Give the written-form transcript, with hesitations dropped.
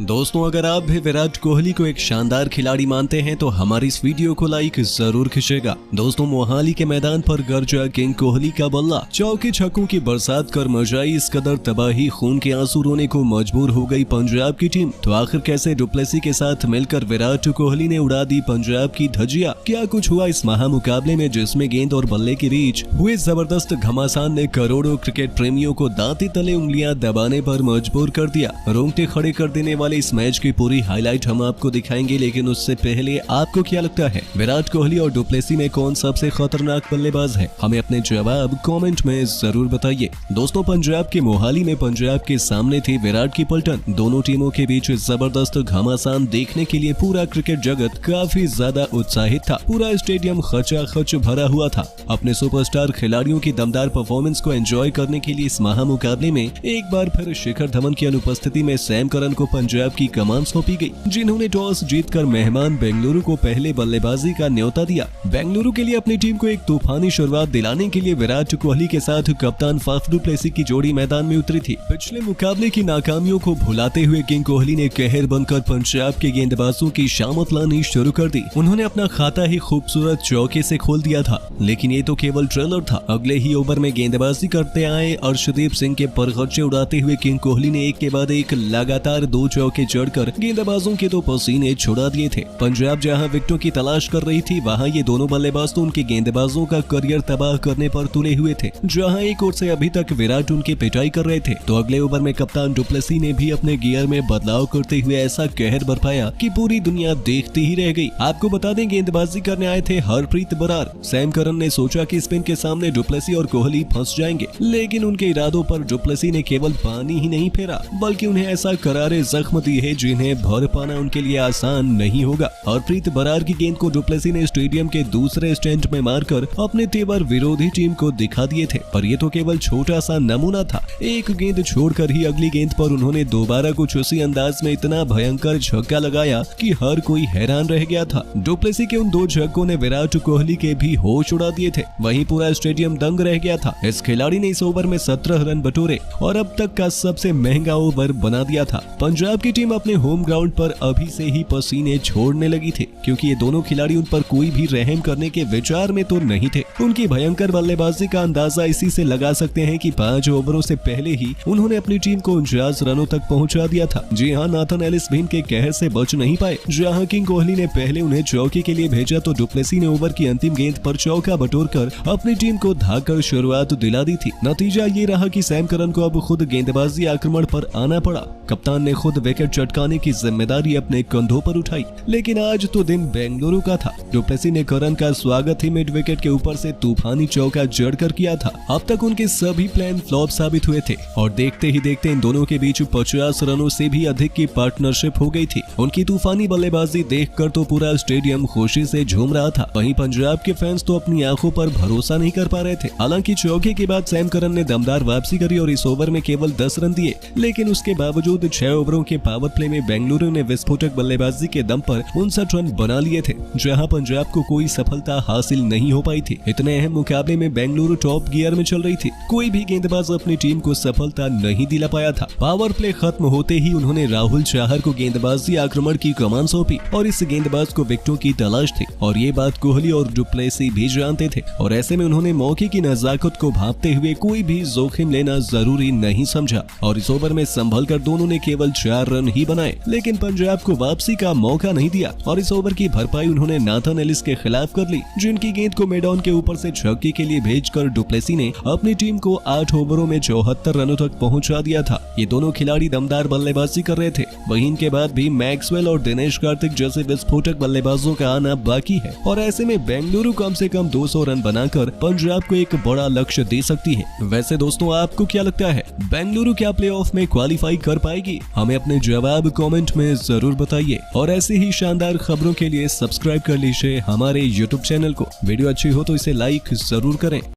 दोस्तों, अगर आप भी विराट कोहली को एक शानदार खिलाड़ी मानते हैं तो हमारी इस वीडियो को लाइक जरूर खींचेगा। दोस्तों, मोहाली के मैदान पर गरजा किंग कोहली का बल्ला, चौके छक्कों की बरसात कर मचाई इस कदर तबाही, खून के आंसू रोने को मजबूर हो गई पंजाब की टीम। तो आखिर कैसे डुप्लेसी के साथ मिलकर विराट कोहली ने उड़ा दी पंजाब की धज्जियां? क्या कुछ हुआ इस महामुकाबले में जिसमें गेंद और बल्ले के बीच हुए जबरदस्त घमासान ने करोड़ों क्रिकेट प्रेमियों को दांती तले उंगलियां दबाने पर मजबूर कर दिया? रोंगटे खड़े कर देने वाले इस मैच की पूरी हाईलाइट हम आपको दिखाएंगे, लेकिन उससे पहले आपको क्या लगता है विराट कोहली और डुप्लेसी में कौन सबसे खतरनाक बल्लेबाज है? हमें अपने जवाब कमेंट में जरूर बताइए। दोस्तों, पंजाब के मोहाली में पंजाब के सामने थी विराट की पलटन। दोनों टीमों के बीच जबरदस्त घमासान देखने के लिए पूरा क्रिकेट जगत काफी ज्यादा उत्साहित था। पूरा स्टेडियम खचाखच भरा हुआ था। अपने सुपरस्टार खिलाड़ियों की दमदार परफॉर्मेंस को एंजॉय करने के लिए इस महामुकाबले में एक बार फिर शिखर धवन की अनुपस्थिति में सैम करन को पंजाब की कमान सौंपी गई, जिन्होंने टॉस जीतकर मेहमान बेंगलुरु को पहले बल्लेबाजी का न्योता दिया। बेंगलुरु के लिए अपनी टीम को एक तूफानी शुरुआत दिलाने के लिए विराट कोहली के साथ कप्तान फाफ डु प्लेसी की जोड़ी मैदान में उतरी थी। पिछले मुकाबले की नाकामियों को भुलाते हुए किंग कोहली ने कहर बनकर पंजाब के गेंदबाजों की शामत लानी शुरू कर दी। उन्होंने अपना खाता ही खूबसूरत चौके से खोल दिया था, लेकिन ये तो केवल ट्रेलर था। अगले ही ओवर में गेंदबाजी करते आए अर्शदीप सिंह के परखच्चे उड़ाते हुए किंग कोहली ने एक के बाद एक लगातार 2 चौके चढ़कर गेंदबाजों के तो पसीने छुड़ा दिए थे। पंजाब जहां विकेटों की तलाश कर रही थी, वहां ये दोनों बल्लेबाज तो उनके गेंदबाजों का करियर तबाह करने पर तुले हुए थे। जहां एक ओर से अभी तक विराट उनकी पिटाई कर रहे थे, तो अगले ओवर में कप्तान डुप्लेसी ने भी अपने गियर में बदलाव करते हुए ऐसा कहर बरपाया कि पूरी दुनिया देखती ही रह गई। आपको बता दें, गेंदबाजी करने आए थे हरप्रीत बरार। सैम करन ने सोचा कि स्पिन के सामने डुप्लेसी और कोहली फंस जाएंगे, लेकिन उनके इरादों पर डुप्लेसी ने केवल पानी ही नहीं फेरा, बल्कि उन्हें ऐसा करारे जख्म दिए जिन्हें भर पाना उनके लिए आसान नहीं होगा। हरप्रीत बरार की गेंद को डुप्लेसी ने स्टेडियम के दूसरे स्टैंड में मारकर अपने तेवर विरोधी टीम को दिखा दिए थे। पर ये तो केवल छोटा सा नमूना था। एक गेंद छोड़कर ही अगली गेंद पर उन्होंने दोबारा कुछ उसी अंदाज में इतना भयंकर छक्का लगाया कि हर कोई हैरान रह गया था। डुप्लेसी के उन 2 छक्कों ने विराट कोहली के भी होश उड़ा दिए थे। वहीं पूरा स्टेडियम दंग रह गया था। इस खिलाड़ी ने इस ओवर में 17 रन बटोरे और अब तक का सबसे महंगा ओवर बना दिया था। पंजाब की टीम अपने होम ग्राउंड पर अभी से ही पसीने छोड़ने लगी थी, क्योंकि ये दोनों खिलाड़ी उन पर कोई भी रहम करने के विचार में तो नहीं थे। उनकी भयंकर बल्लेबाजी का अंदाजा इसी से लगा सकते हैं कि 5 ओवरों से पहले ही उन्होंने अपनी टीम को 49 रनों तक पहुंचा दिया था। जी हां, नाथन एलिस भी इनके कहर से बच नहीं पाए। जहां किंग कोहली ने पहले उन्हें चौके के लिए भेजा, तो डुप्लेसी ने ओवर की अंतिम गेंद पर चौका बटोरकर अपनी टीम को धाकर शुरुआत दिला दी थी। नतीजा ये रहा कि सैम करन को अब खुद गेंदबाजी आक्रमण पर आना पड़ा। कप्तान ने खुद विकेट चटकाने की जिम्मेदारी अपने कंधों पर उठाई। लेकिन आज तो दिन बेंगलुरु का था। डुप्लेसी ने करन का स्वागत ही मिड विकेट के ऊपर से तूफानी चौका जड़कर किया था। अब तक उनके सभी प्लान फ्लॉप साबित हुए थे और देखते ही देखते इन दोनों के बीच 50 रनों से भी अधिक की पार्टनरशिप हो गई थी। उनकी तूफानी बल्लेबाजी देखकर तो पूरा स्टेडियम खुशी से झूम रहा था। वहीं पंजाब के फैंस तो अपनी आंखों पर भरोसा नहीं कर पा रहे थे। हालांकि चौके के बाद सैम करन ने दमदार वापसी करी और इस ओवर में केवल 10 रन दिए, लेकिन उसके बावजूद 6 ओवरों के पावर प्ले में बेंगलुरु ने विस्फोटक बल्लेबाजी के दम पर 59 रन बना लिए थे, जहां पंजाब को कोई सफलता हासिल नहीं हो पाई थी। इतने अहम मुकाबले में बेंगलुरु टॉप गियर में चल रही थी। कोई भी गेंदबाज अपनी टीम को सफलता नहीं दिला पाया था। पावर प्ले खत्म होते ही उन्होंने राहुल चाहर को गेंदबाजी आक्रमण की कमान सौंपी और इस गेंदबाज को विकेटों की तलाश थी और ये बात कोहली और डुप्लेसी भी जानते थे। और ऐसे में उन्होंने मौके की नजाकत को भांपते हुए कोई भी जोखिम लेना जरूरी नहीं समझा और इस ओवर में संभल कर दोनों ने केवल 4 रन ही बनाए, लेकिन पंजाब को वापसी का मौका नहीं दिया और इस ओवर की भरपाई उन्होंने नाथन एलिस के खिलाफ कर ली, जिनकी गेंद को मिड ऑन के ऊपर से छक्के के लिए भेजकर डुप्लेसी ने अपनी टीम को 8 ओवरों में 74 रनों तक पहुंचा दिया था। ये दोनों खिलाड़ी दमदार बल्लेबाजी कर रहे थे। वहीं इनके बाद भी मैक्सवेल और दिनेश कार्तिक जैसे विस्फोटक बल्लेबाजों का आना बाकी है और ऐसे में बेंगलुरु कम से कम 200 रन बनाकर पंजाब को एक बड़ा लक्ष्य दे सकती है। वैसे दोस्तों, आपको क्या लगता है, बेंगलुरु क्या प्लेऑफ में क्वालिफाई कर पाएगी? हमें अपने जवाब कमेंट में जरूर बताइए और ऐसे ही शानदार खबरों के लिए सब्सक्राइब कर लीजिए हमारे YouTube चैनल को। वीडियो अच्छी हो तो इसे लाइक जरूर करें।